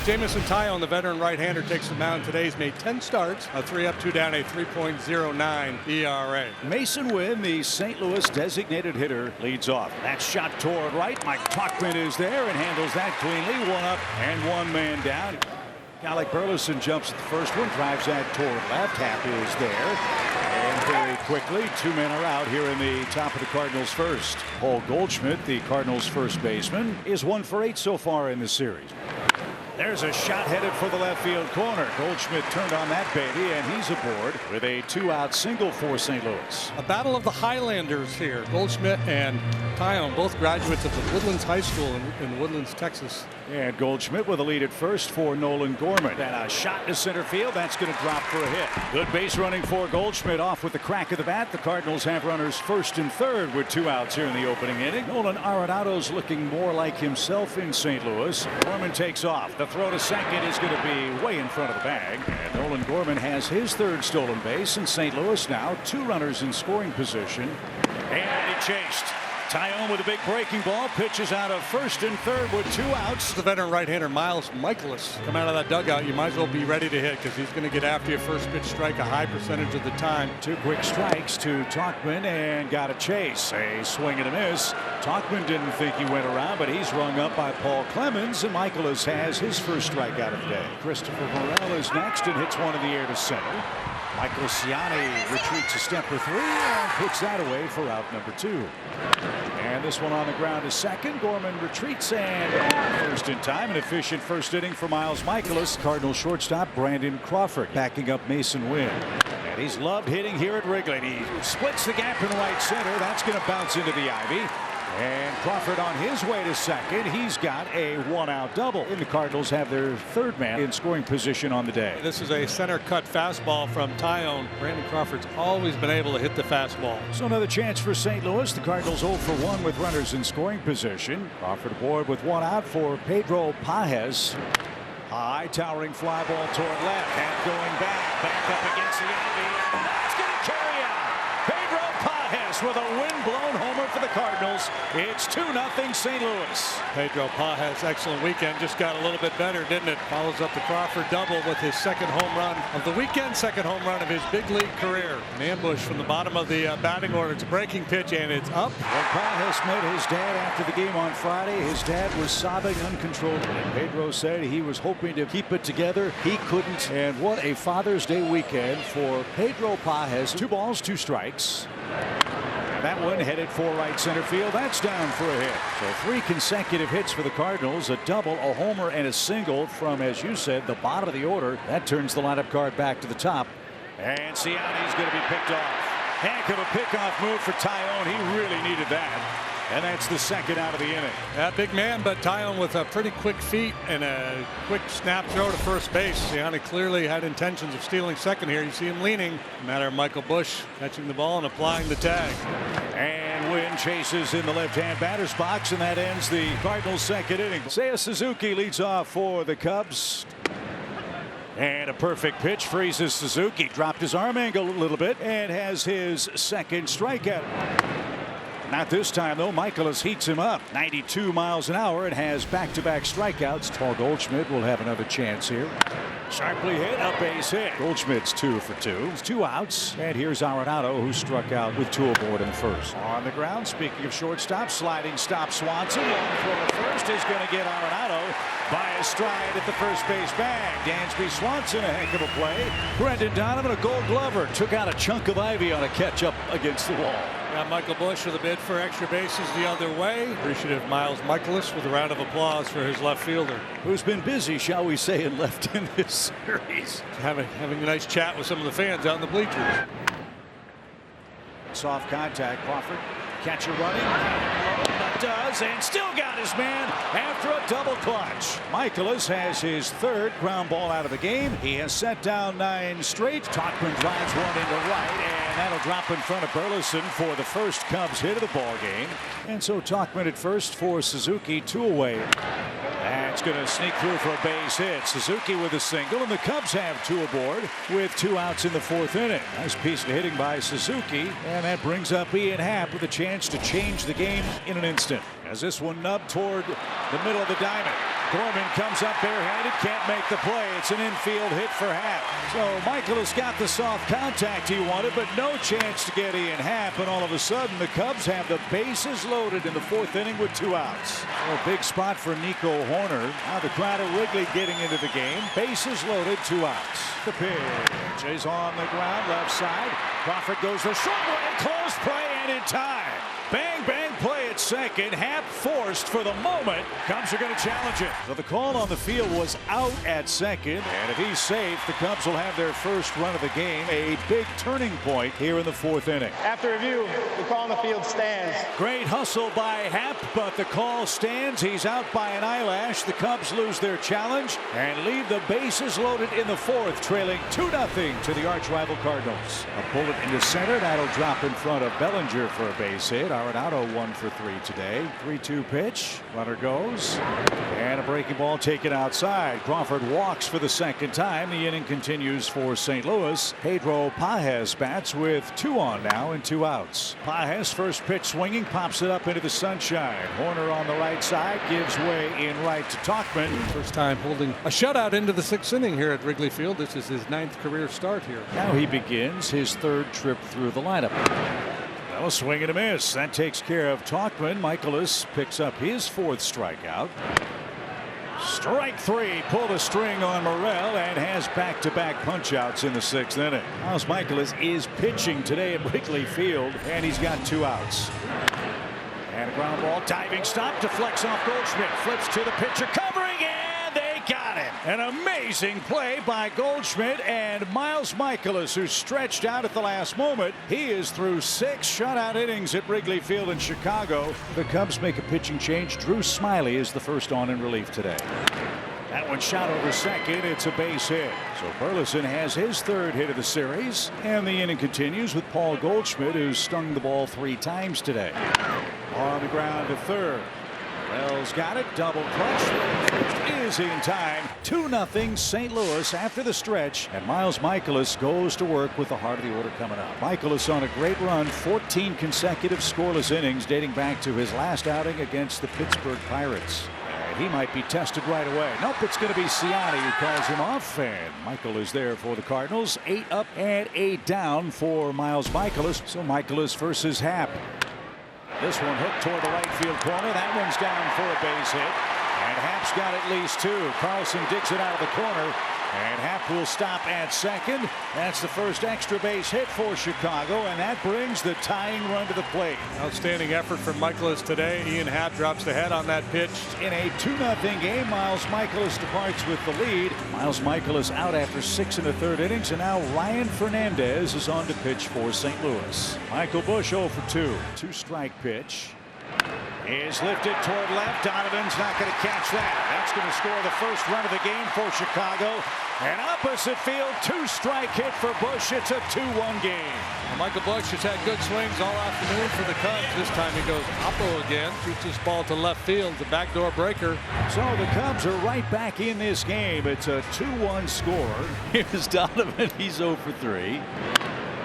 Jamison Tyone, the veteran right-hander, takes the mound today. He's made 10 starts, a 3 up, 2 down, a 3.09 ERA. Mason Wynn, the St. Louis designated hitter, leads off. That shot toward right. Mike Tauchman is there and handles that cleanly. 1 up and 1 man down. A guy like Burleson jumps at the first one, drives that toward left. Happ is there. And very quickly, 2 men are out here in the top of the Cardinals first. Paul Goldschmidt, the Cardinals first baseman, is 1 for 8 so far in the series. There's a shot headed for the left field corner. Goldschmidt turned on that baby, and he's aboard with a 2-out single for St. Louis. A battle of the Highlanders here. Goldschmidt and Tyone, both graduates of the Woodlands High School in Woodlands, Texas. And Goldschmidt with a lead at first for Nolan Gorman. And a shot to center field. That's going to drop for a hit. Good base running for Goldschmidt off with the crack of the bat. The Cardinals have runners first and third with 2 outs here in the opening inning. Nolan Arenado's looking more like himself in St. Louis. Gorman takes off. The throw to second is going to be way in front of the bag. And Nolan Gorman has his 3rd stolen base. And St. Louis now 2 runners in scoring position. And he chased. Tyone with a big breaking ball, pitches out of first and third with 2 outs. The veteran right-hander Miles Mikolas come out of that dugout. You might as well be ready to hit because he's going to get after you first pitch strike a high percentage of the time. 2 quick strikes to Tauchman and got a chase. A swing and a miss. Tauchman didn't think he went around, but he's rung up by Paul Clemens, and Mikolas has his first strikeout of the day. Christopher Morel is next and hits one in the air to center. Michael Ciani retreats a step for 3 and puts that away for out number 2. And this one on the ground is second. Gorman retreats and first in time. An efficient first inning for Miles Mikolas. Cardinal shortstop Brandon Crawford backing up Mason Wynn. And he's loved hitting here at Wrigley. He splits the gap in right center. That's going to bounce into the ivy. And Crawford on his way to second. He's got a 1-out double. And the Cardinals have their 3rd man in scoring position on the day. This is a center cut fastball from Tyone. Brandon Crawford's always been able to hit the fastball. So another chance for St. Louis. The Cardinals 0 for 1 with runners in scoring position. Crawford aboard with 1 out for Pedro Pajes. High towering fly ball toward left. And going back up against the ivy. And that's going to carry out. Pedro Pajes with a wind-blown homer for the Cardinals. It's 2-0 St. Louis. Pedro Pajes, excellent weekend. Just got a little bit better, didn't it? Follows up the Crawford double with his 2nd home run of the weekend, 2nd home run of his big league career. An ambush from the bottom of the batting order. It's a breaking pitch, and it's up. When Pajes met his dad after the game on Friday, his dad was sobbing uncontrollably. Pedro said he was hoping to keep it together. He couldn't. And what a Father's Day weekend for Pedro Pajes. 2 balls, 2 strikes. And that one headed for right center field. That's down for a hit. So 3 consecutive hits for the Cardinals. A double, a homer, and a single from, as you said, the bottom of the order. That turns the lineup card back to the top. And Ciani's going to be picked off. Heck of a pickoff move for Tyone. He really needed that. And that's the 2nd out of the inning. Yeah, big man, but Tyone with a pretty quick feet and a quick snap throw to first base. Ciani clearly had intentions of stealing second here. You see him leaning. Matter of Michael Busch catching the ball and applying the tag. And Wynn chases in the left-hand batter's box, and that ends the Cardinals' 2nd inning. Seiya Suzuki leads off for the Cubs. And a perfect pitch freezes Suzuki. Dropped his arm angle a little bit and has his 2nd strikeout. Not this time, though. Mikolas heats him up 92 miles an hour and has back-to-back strikeouts. Paul Goldschmidt will have another chance here. Sharply hit, a base hit. Goldschmidt's 2 for 2. It's 2 outs. And here's Arenado, who struck out with 2 aboard in the first. On the ground, speaking of shortstop, sliding stop Swanson. Long throw to first is going to get Arenado by a stride at the first base bag. Dansby Swanson, a heck of a play. Brendan Donovan, a Gold Glover, took out a chunk of ivy on a catch-up against the wall. Michael Busch with a bid for extra bases the other way. Appreciative Miles Mikolas with a round of applause for his left fielder, who's been busy, shall we say, and left in this series. Having a nice chat with some of the fans out in the bleachers. Soft contact. Crawford, catcher running. That does, and still got his man after a double clutch. Mikolas has his 3rd ground ball out of the game. He has set down 9 straight. Tauchman drives one into right, and that'll drop in front of Burleson for the first Cubs hit of the ball game. And so Tauchman at first for Suzuki, 2 away. That's going to sneak through for a base hit. Suzuki with a single, and the Cubs have 2 aboard with 2 outs in the 4th inning. Nice piece of hitting by Suzuki, and that brings up Ian Happ with a chance to change the game in an instant. As this one nubbed toward the middle of the diamond. Gorman comes up barehanded, can't make the play. It's an infield hit for Happ. So Mikolas got the soft contact he wanted, but no chance to get Ian Happ. And all of a sudden, the Cubs have the bases loaded in the 4th inning with 2 outs. A big spot for Nico Horner. Now the crowd at Wrigley getting into the game. Bases loaded, 2 outs. The pitch is on the ground, left side. Crawford goes the short way, close play, and in time. Bang, bang play at second. Happ forced for the moment. Cubs are going to challenge it. So the call on the field was out at second. And if he's safe, the Cubs will have their first run of the game. A big turning point here in the 4th inning. After review, the call on the field stands. Great hustle by Happ, but the call stands. He's out by an eyelash. The Cubs lose their challenge and leave the bases loaded in the 4th, trailing 2-0 to the arch rival Cardinals. A bullet into center. That'll drop in front of Bellinger for a base hit. Arenado 1 for 3 today. 3-2 pitch. Runner goes. And a breaking ball taken outside. Crawford walks for the 2nd time. The inning continues for St. Louis. Pedro Pages bats with 2 on now and 2 outs. Pages first pitch swinging, pops it up into the sunshine. Horner on the right side gives way in right to Tauchman. First time holding a shutout into the 6th inning here at Wrigley Field. This is his 9th career start here. Now he begins his 3rd trip through the lineup. Well, swing and a miss. That takes care of Tauchman. Mikolas picks up his 4th strikeout. Strike 3. Pulled a string on Morel and has back-to-back punch-outs in the 6th inning. Miles Mikolas is pitching today at Wrigley Field, and he's got 2 outs. And a ground ball, diving stop, deflects off Goldschmidt, flips to the pitcher, covering, and they got him. An amazing play by Goldschmidt and Miles Mikolas, who stretched out at the last moment. He is through 6 shutout innings at Wrigley Field in Chicago. The Cubs make a pitching change. Drew Smiley is the first on in relief today. That one shot over second. It's a base hit. So Burleson has his 3rd hit of the series. And the inning continues with Paul Goldschmidt, who's stung the ball 3 times today. On the ground to 3rd. Wells got it. Double clutch. First is in time. 2-0 St. Louis after the stretch. And Miles Mikolas goes to work with the heart of the order coming up. Mikolas on a great run. 14 consecutive scoreless innings dating back to his last outing against the Pittsburgh Pirates. He might be tested right away. Nope, it's going to be Ciani who calls him off. And Michael is there for the Cardinals. 8 up and 8 down for Miles Mikolas. So Mikolas versus Happ. This one hooked toward the right field corner. That one's down for a base hit. And Happ's got at least 2. Carlson digs it out of the corner. And Happ will stop at second. That's the first extra base hit for Chicago, and that brings the tying run to the plate. Outstanding effort from Mikolas today. Ian Happ drops the head on that pitch. In a 2-0 game, Miles Mikolas departs with the lead. Miles Mikolas out after 6 1/3 innings, and now Ryan Fernandez is on to pitch for St. Louis. Michael Busch 0 for 2. 2-strike pitch. Is lifted toward left. Donovan's not going to catch that. That's going to score the first run of the game for Chicago. And opposite field, 2-strike hit for Busch. It's a 2-1 game. Well, Michael Busch has had good swings all afternoon for the Cubs. This time he goes oppo again. Shoots this ball to left field. The backdoor breaker. So the Cubs are right back in this game. It's a 2-1 score. Here's Donovan. He's 0 for 3.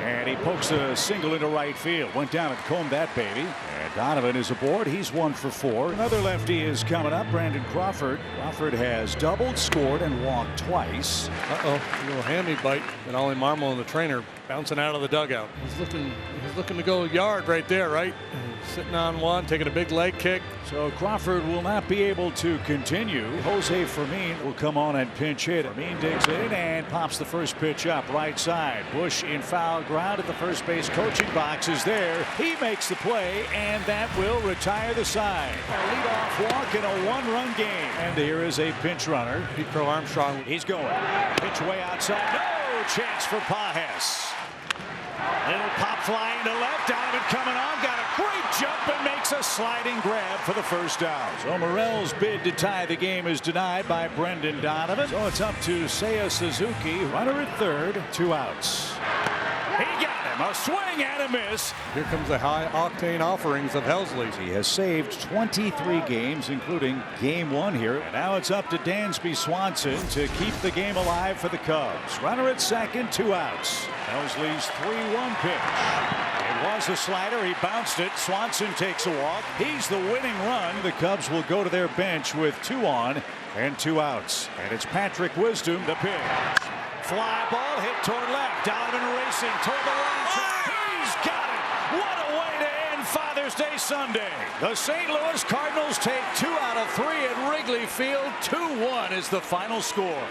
And he pokes a single into right field. Went down and combed that baby. And Donovan is aboard. He's 1 for 4. Another lefty is coming up. Brandon Crawford. Crawford has doubled, scored, and walked twice. A little hammy bite. And Ollie Marmol and the trainer bouncing out of the dugout. He's looking to go yard right there, right? Sitting on one, taking a big leg kick. So Crawford will not be able to continue. Jose Fermin will come on and pinch hit. Fermin digs in and pops the first pitch up right side. Busch in foul ground at the first base coaching box is there. He makes the play, and that will retire the side. A leadoff walk in a 1-run game. And here is a pinch runner. Pete Crow Armstrong. He's going. Pitch way outside. No chance for Pages. Little pop flying to left. Donovan coming on. Got a great jump and makes a sliding grab for the first down. So Morel's bid to tie the game is denied by Brendan Donovan. So it's up to Seiya Suzuki. Runner at 3rd. 2 outs. He got him. A swing and a miss. Here comes the high-octane offerings of Helsley. He has saved 23 games, including game 1 here. And now it's up to Dansby Swanson to keep the game alive for the Cubs. Runner at 2nd. 2 outs. Helsley's 3-1 pitch. It Was a slider. He bounced it. Swanson takes a walk. He's the winning run. The Cubs will go to their bench with 2 on and 2 outs. And it's Patrick Wisdom, the pitch. Fly ball hit toward left. Donovan racing toward the line track. He's got it. What a way to end Father's Day Sunday. The St. Louis Cardinals take 2 out of 3 at Wrigley Field. 2-1 is the final score.